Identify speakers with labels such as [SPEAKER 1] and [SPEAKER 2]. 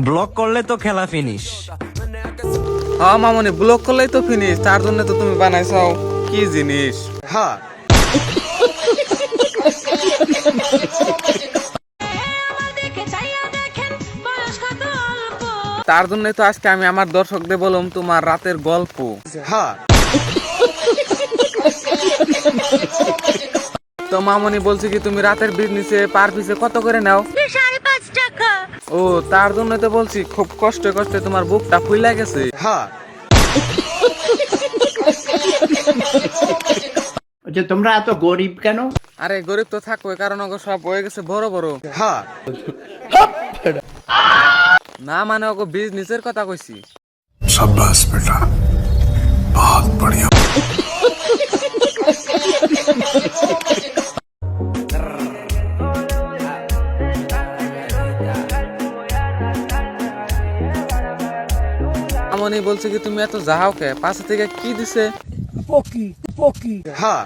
[SPEAKER 1] Block করলে তো খেলা ফিনিশ।
[SPEAKER 2] হ্যাঁ মামনি, ব্লক করলেই তো ফিনিশ। তার জন্য তো তুমি বানাইছো কি জিনিস।
[SPEAKER 1] হ্যাঁ,
[SPEAKER 2] তার জন্যই তো আজকে আমি আমার দর্শকদের বললাম তোমার রাতের গল্প।
[SPEAKER 1] হ্যাঁ,
[SPEAKER 2] তো মামনি বলছে কি তুমি রাতের বিজনেসে পার পিসে কত করে নাও?
[SPEAKER 3] 5.5 টাকা।
[SPEAKER 2] ও, তার জন্য তো বলছি খুব কষ্টে কষ্টে তোমার বুকটা ফুইলা গেছে।
[SPEAKER 1] হ্যাঁ।
[SPEAKER 4] যে তোমরা এত গরিব কেন?
[SPEAKER 2] আরে গরিব তো থাকবে, কারণ ওগো সব হয়ে গেছে বড় বড়।
[SPEAKER 1] হ্যাঁ,
[SPEAKER 2] না মানে ওগো বিজনেসের কথা কইছি।
[SPEAKER 5] शाबाश बेटा, बहुत बढ़िया।
[SPEAKER 2] মামনি বলছে কি তুমি এত যাহাও কে, পাশে থেকে কি দিছে?
[SPEAKER 1] হ্যাঁ।